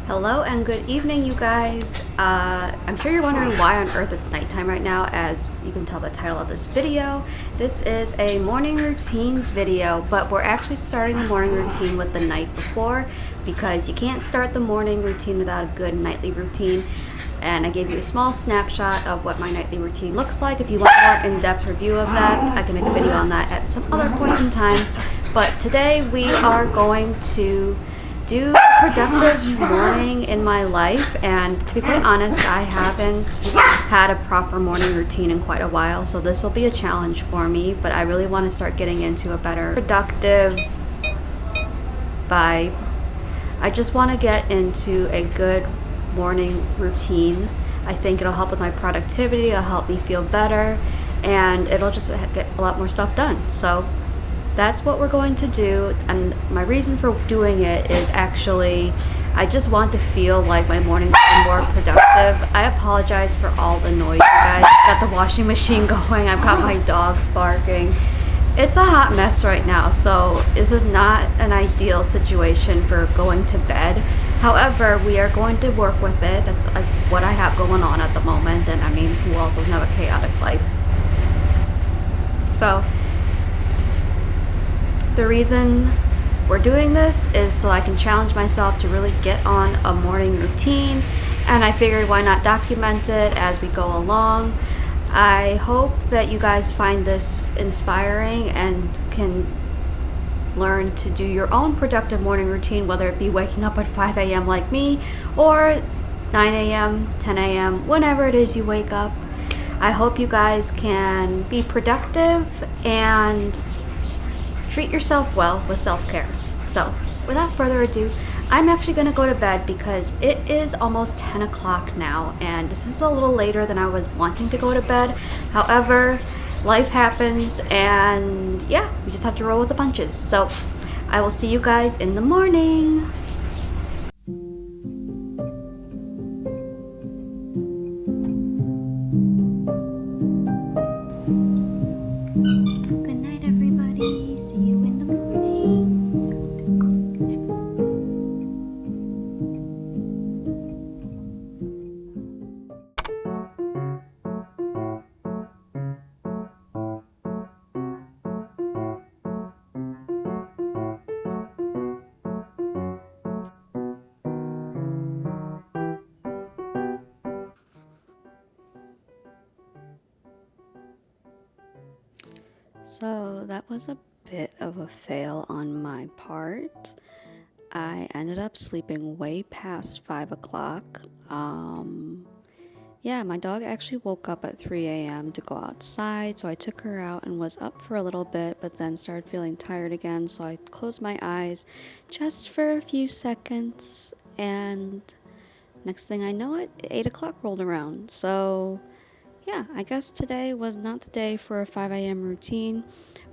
Hello and good evening, you guys. I'm sure you're wondering why on earth it's nighttime right now, as you can tell by the title of this video. This is a morning routines video, but we're actually starting the morning routine with the night before, because you can't start the morning routine without a good nightly routine. And I gave you a small snapshot of what my nightly routine looks like. If you want a more in-depth review of that, I can make a video on that at some other point in time. But today we are going to do a productive morning in my life, and to be quite honest, I haven't had a proper morning routine in quite a while, so this will be a challenge for me, but I really want to start getting into a better productive vibe. I just want to get into a good morning routine. I think it'll help with my productivity, it'll help me feel better, and it'll just get a lot more stuff done. So that's what we're going to do, and my reason for doing it is actually I just want to feel like my mornings are more productive. I apologize for all the noise, you guys. I've got the washing machine going, I've got my dogs barking. It's a hot mess right now, so this is not an ideal situation for going to bed. However, we are going to work with it. That's like what I have going on at the moment, and I mean, who else doesn't have a chaotic life? So the reason we're doing this is so I can challenge myself to really get on a morning routine, and I figured why not document it as we go along. I hope that you guys find this inspiring and can learn to do your own productive morning routine, whether it be waking up at 5 a.m. like me, or 9 a.m., 10 a.m., whenever it is you wake up. I hope you guys can be productive and treat yourself well with self-care. So without further ado, I'm actually going to go to bed because it is almost 10 o'clock now, and this is a little later than I was wanting to go to bed. However, life happens, and yeah, we just have to roll with the punches. So I will see you guys in the morning. Good night, everybody. See you in the morning. So that was a bit of a fail on my part. I ended up sleeping way past 5 o'clock. Yeah, my dog actually woke up at 3 a.m. to go outside, so I took her out and was up for a little bit, but then started feeling tired again, so I closed my eyes just for a few seconds, and next thing I know it, 8 o'clock rolled around. So yeah, I guess today was not the day for a 5 a.m. routine,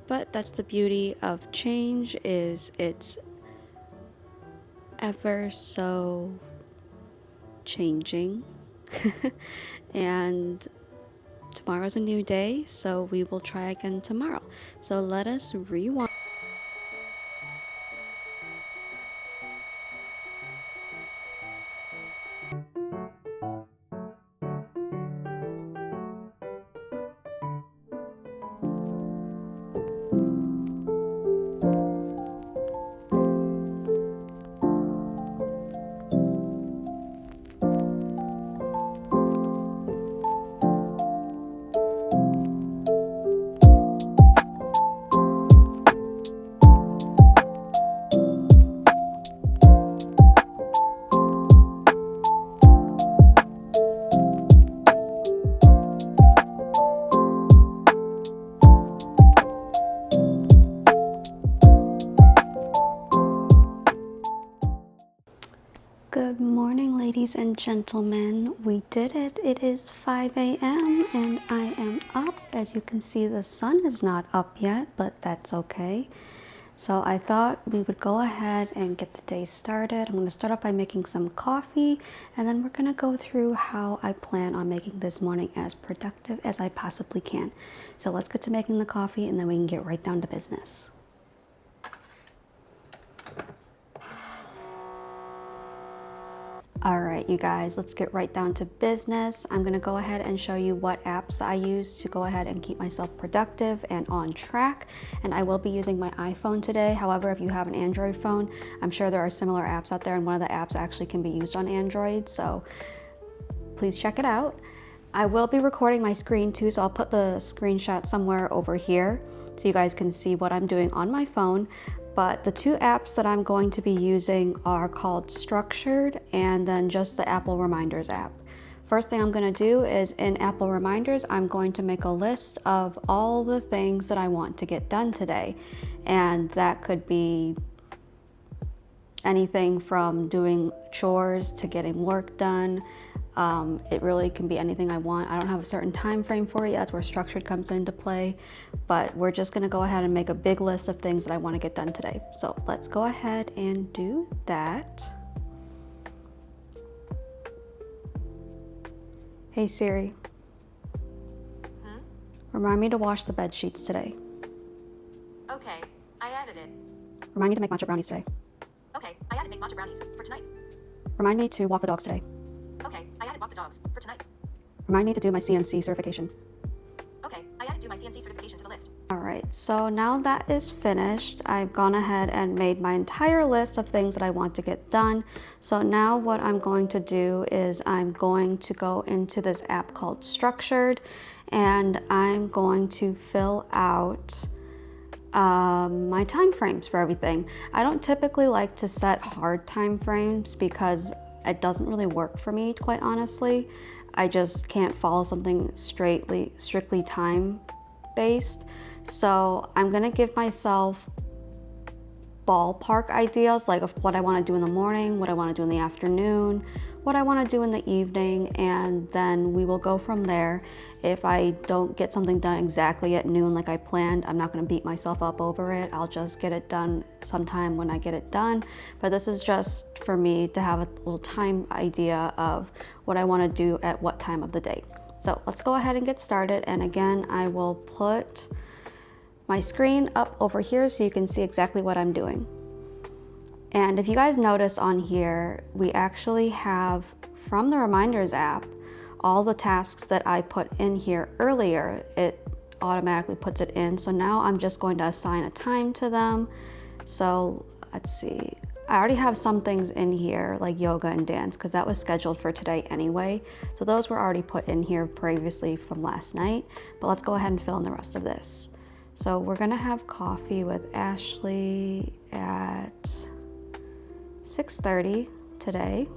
but that's the beauty of change, is it's ever so changing. And tomorrow's a new day, so we will try again tomorrow. So let us rewind. Good morning, ladies and gentlemen. We did it. It is 5 a.m. and I am up. As you can see, the sun is not up yet, but that's okay. So I thought we would go ahead and get the day started. I'm going to start off by making some coffee, and then we're going to go through how I plan on making this morning as productive as I possibly can. So let's get to making the coffee, and then we can get right down to business. All right, you guys, let's get right down to business. I'm gonna go ahead and show you what apps I use to go ahead and keep myself productive and on track. And I will be using my iPhone today. However, if you have an Android phone, I'm sure there are similar apps out there, and one of the apps actually can be used on Android, so please check it out. I will be recording my screen too, so I'll put the screenshot somewhere over here so you guys can see what I'm doing on my phone. But the two apps that I'm going to be using are called Structured and then just the Apple Reminders app. First thing I'm going to do is in Apple Reminders, I'm going to make a list of all the things that I want to get done today. And that could be anything from doing chores to getting work done. It really can be anything I want. I don't have a certain time frame for it yet. That's where Structured comes into play. But we're just gonna go ahead and make a big list of things that I want to get done today. So let's go ahead and do that. Hey Siri. Remind me to wash the bed sheets today. Okay, I added it. Remind me to make matcha brownies today. Okay, I added make matcha brownies for tonight. Remind me to walk the dogs today. Okay, I added walk the dogs for tonight. Remind me to do my CNC certification. Okay, I added do my CNC certification to the list. All right, so now that is finished, I've gone ahead and made my entire list of things that I want to get done. So now what I'm going to do is I'm going to go into this app called Structured, and I'm going to fill out my time frames for everything. I don't typically like to set hard time frames because it doesn't really work for me, quite honestly. I just can't follow something strictly time based. So I'm gonna give myself ballpark ideas, like of what I want to do in the morning, what I want to do in the afternoon, what I want to do in the evening, and then we will go from there. If I don't get something done exactly at noon like I planned, I'm not going to beat myself up over it. I'll just get it done sometime when I get it done. But this is just for me to have a little time idea of what I want to do at what time of the day. So let's go ahead and get started. And again, I will put my screen up over here so you can see exactly what I'm doing. And if you guys notice on here, we actually have from the Reminders app, all the tasks that I put in here earlier, it automatically puts it in. So now I'm just going to assign a time to them. So let's see, I already have some things in here like yoga and dance because that was scheduled for today anyway. So those were already put in here previously from last night, but let's go ahead and fill in the rest of this. So we're gonna have coffee with Ashley at 6:30 today.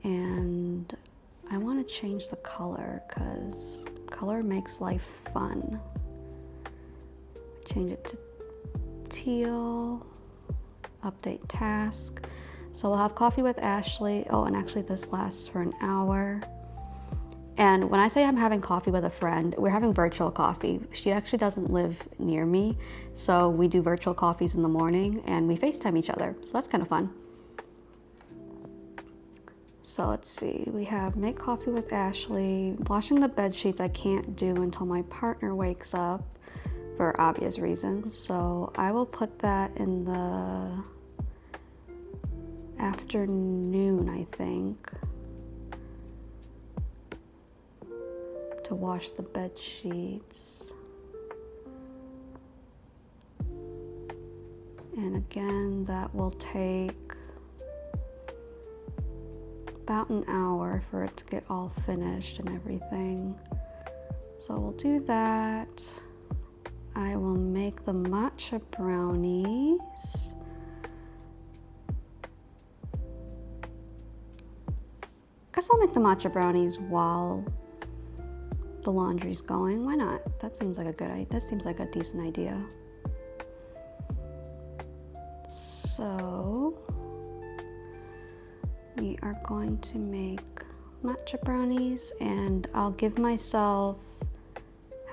And I wanna change the color because color makes life fun. Change it to teal, update task. So we'll have coffee with Ashley. Oh, and actually this lasts for an hour. And when I say I'm having coffee with a friend, we're having virtual coffee. She actually doesn't live near me, so we do virtual coffees in the morning and we FaceTime each other. So that's kind of fun. So let's see, we have make coffee with Ashley. Washing the bed sheets I can't do until my partner wakes up for obvious reasons. So I will put that in the afternoon, I think, to wash the bed sheets. And again, that will take about an hour for it to get all finished and everything. So we'll do that. I will make the matcha brownies. Guess I'll make the matcha brownies while the laundry's going. Why not? That seems like a decent idea. So we are going to make matcha brownies, and I'll give myself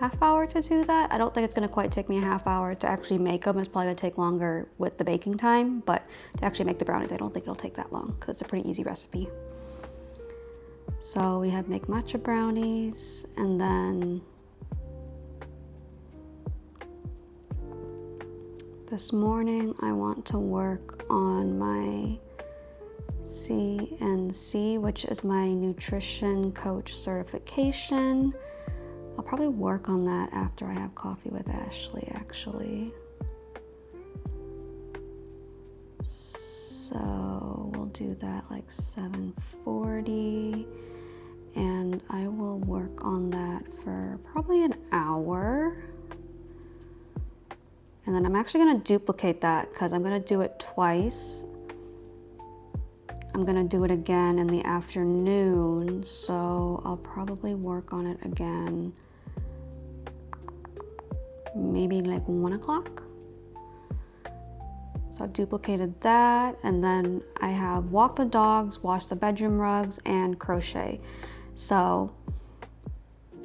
half hour to do that. I don't think it's gonna quite take me a half hour to actually make them. It's probably gonna take longer with the baking time, but to actually make the brownies, I don't think it'll take that long because it's a pretty easy recipe. So we have make matcha brownies, and then this morning I want to work on my CNC, which is my nutrition coach certification. I'll probably work on that after I have coffee with Ashley, actually. So we'll do that like 7:40, and I will work on that for probably an hour. And then I'm actually gonna duplicate that because I'm gonna do it twice. I'm gonna do it again in the afternoon, so I'll probably work on it again maybe like 1 o'clock. So I've duplicated that, and then I have walk the dogs, wash the bedroom rugs, and crochet. So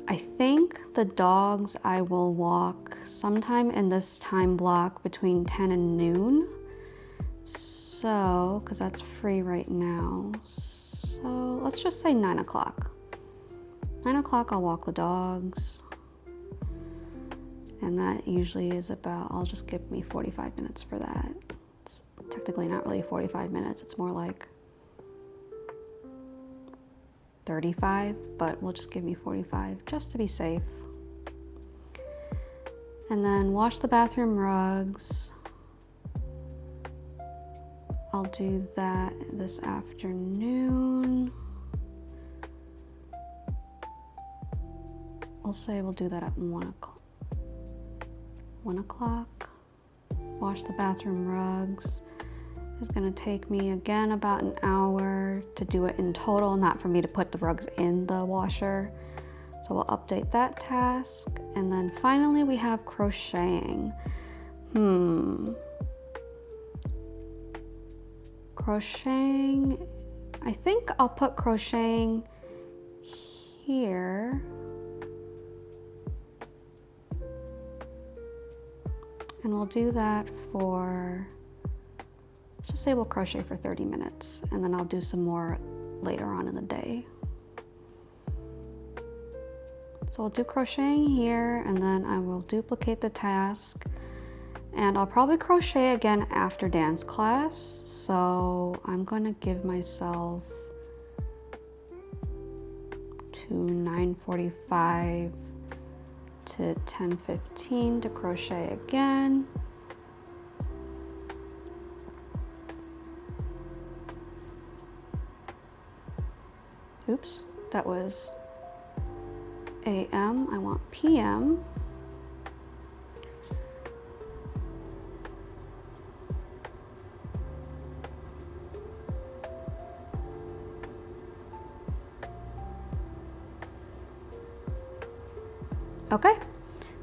I think the dogs I will walk sometime in this time block between 10 and noon. So, because that's free right now. So let's just say 9 o'clock. 9 o'clock I'll walk the dogs. And that usually is about, I'll just give me 45 minutes for that. It's technically not really 45 minutes, it's more like 35, but we'll just give me 45 just to be safe. And then wash the bathroom rugs. I'll do that this afternoon. We'll say we'll do that at 1 o'clock. 1 o'clock. Wash the bathroom rugs. It's gonna take me again about an hour to do it in total, not for me to put the rugs in the washer. So we'll update that task. And then finally we have crocheting. Crocheting, I think I'll put crocheting here. And we'll do that for, let's just say we'll crochet for 30 minutes, and then I'll do some more later on in the day. So I'll do crocheting here, and then I will duplicate the task. And I'll probably crochet again after dance class. So I'm gonna give myself to 9:45 to 10:15 to crochet again. Oops, that was AM, I want PM. Okay,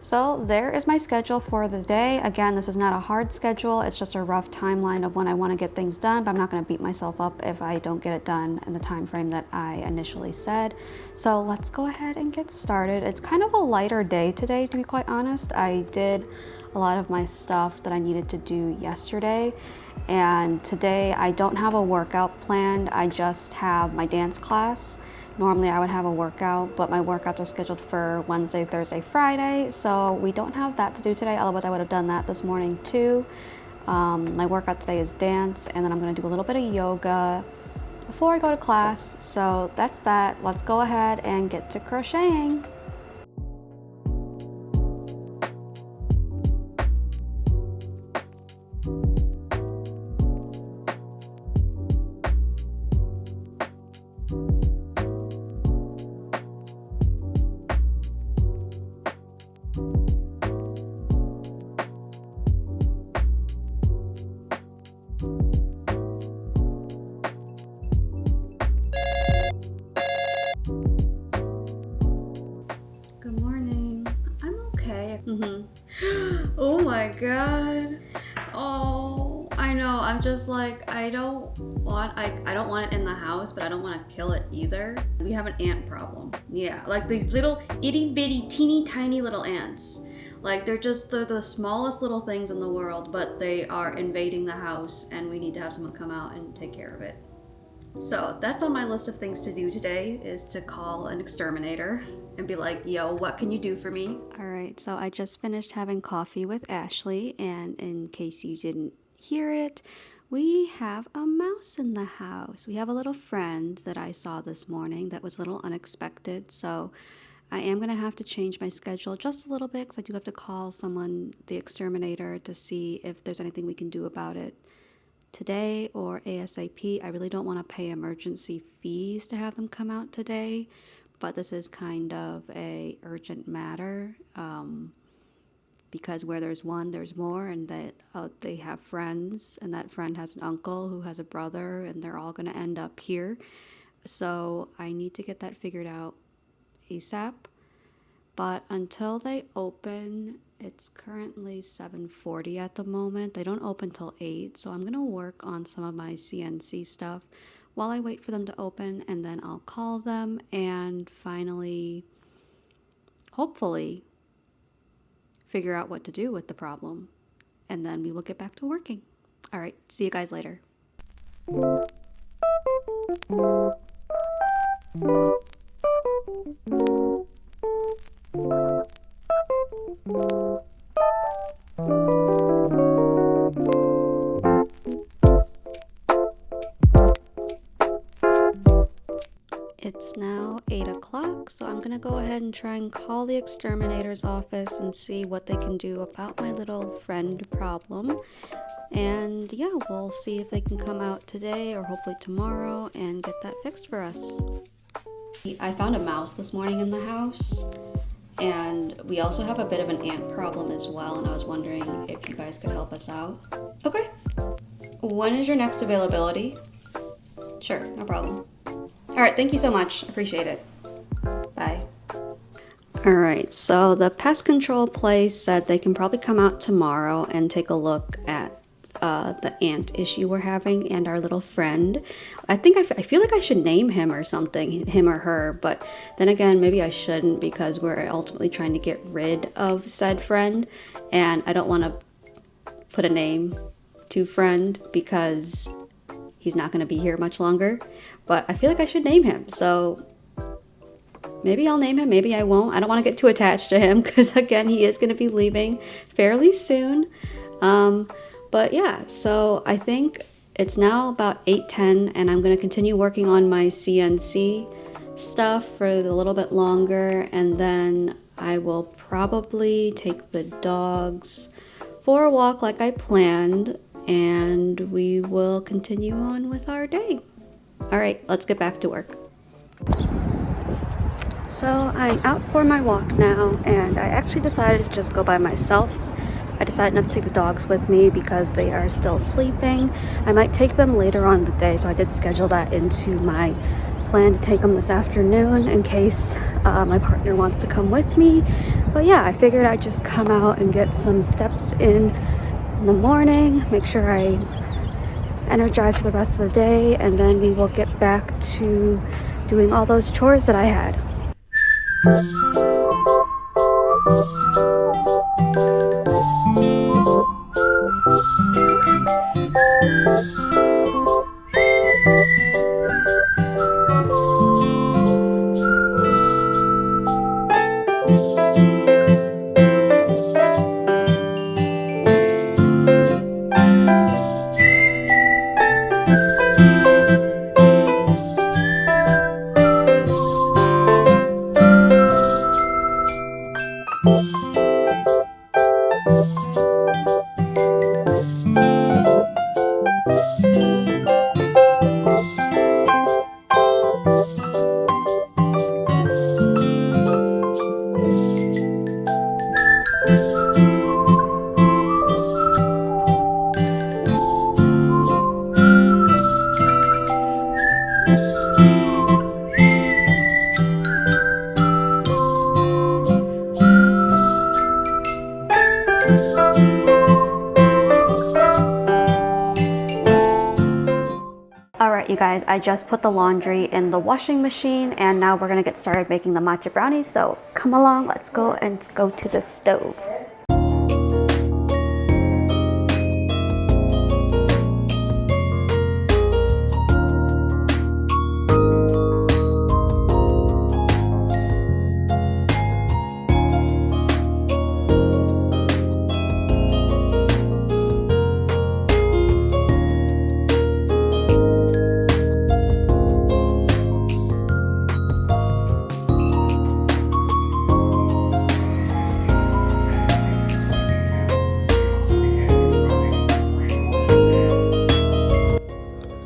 so there is my schedule for the day. Again, this is not a hard schedule. It's just a rough timeline of when I want to get things done, but I'm not going to beat myself up if I don't get it done in the time frame that I initially said. So let's go ahead and get started. It's kind of a lighter day today, to be quite honest. I did a lot of my stuff that I needed to do yesterday, and today I don't have a workout planned. I just have my dance class. Normally I would have a workout, but my workouts are scheduled for Wednesday, Thursday, Friday, so we don't have that to do today. Otherwise I would have done that this morning too. My workout today is dance, and then I'm going to do a little bit of yoga before I go to class. So that's that. Let's go ahead and get to crocheting. Oh my god. Oh, I know. I'm just like, I don't want it in the house, but I don't want to kill it either. We have an ant problem. Yeah, like these little itty bitty teeny tiny little ants. Like they're the smallest little things in the world, but they are invading the house and we need to have someone come out and take care of it. So that's on my list of things to do today, is to call an exterminator and be like, yo, what can you do for me? All right, so I just finished having coffee with Ashley, and in case you didn't hear it, we have a mouse in the house. We have a little friend that I saw this morning that was a little unexpected, so I am going to have to change my schedule just a little bit because I do have to call someone, the exterminator, to see if there's anything we can do about it today or ASAP. I really don't want to pay emergency fees to have them come out today, but this is kind of a urgent matter because where there's one, there's more, and that they have friends, and that friend has an uncle who has a brother, and they're all going to end up here. So I need to get that figured out ASAP. But until they open, it's currently 7:40 at the moment. They don't open till 8, so I'm going to work on some of my CNC stuff while I wait for them to open, and then I'll call them and finally, hopefully, figure out what to do with the problem. And then we will get back to working. All right, see you guys later. It's now 8 o'clock, so I'm gonna go ahead and try and call the exterminator's office and see what they can do about my little friend problem. And yeah, we'll see if they can come out today or hopefully tomorrow and get that fixed for us. I found a mouse this morning in the house, and we also have a bit of an ant problem as well, and I was wondering if you guys could help us out. Okay. When is your next availability? Sure, no problem. All right, thank you so much. Appreciate it. Bye. All right, so the pest control place said they can probably come out tomorrow and take a look at the ant issue we're having and our little friend. I think I feel like I should name him or something, him or her, but then again, maybe I shouldn't because we're ultimately trying to get rid of said friend, and I don't want to put a name to friend because he's not going to be here much longer, but I feel like I should name him. So maybe I'll name him, maybe I won't. I don't want to get too attached to him because again, he is going to be leaving fairly soon. But yeah, so I think it's now about 8:10 and I'm going to continue working on my CNC stuff for a little bit longer, and then I will probably take the dogs for a walk like I planned, and we will continue on with our day. All right, let's get back to work. So I'm out for my walk now, and I actually decided to just go by myself. I decided not to take the dogs with me because they are still sleeping. I might take them later on in the day, so I did schedule that into my plan to take them this afternoon in case my partner wants to come with me. But yeah, I figured I'd just come out and get some steps in the morning, make sure I energize for the rest of the day, and then we will get back to doing all those chores that I had. guys, I just put the laundry in the washing machine and now we're gonna get started making the matcha brownies. So come along, let's go to the stove.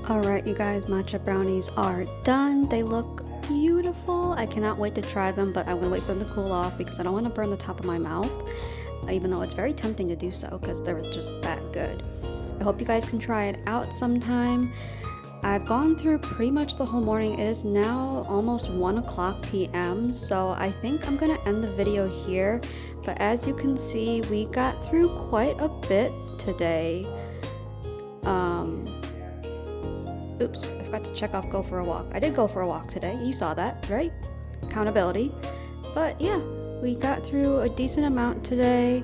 Alright you guys, matcha brownies are done. They look beautiful. I cannot wait to try them, but I'm gonna wait for them to cool off because I don't want to burn the top of my mouth, even though it's very tempting to do so because they're just that good. I hope you guys can try it out sometime. I've gone through pretty much the whole morning. It is now almost 1 o'clock p.m. so I think I'm gonna end the video here, but as you can see, we got through quite a bit today. Oops, I forgot to check off go for a walk. I did go for a walk today. You saw that, right? Accountability. But yeah, we got through a decent amount today.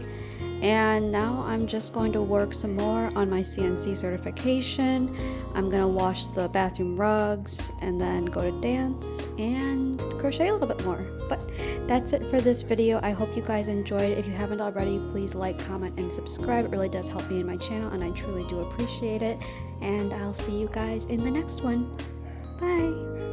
And now I'm just going to work some more on my CNC certification. I'm gonna wash the bathroom rugs and then go to dance and crochet a little bit more. But that's it for this video. I hope you guys enjoyed it. If you haven't already, please like, comment, and subscribe. It really does help me in my channel and I truly do appreciate it. And I'll see you guys in the next one. Bye!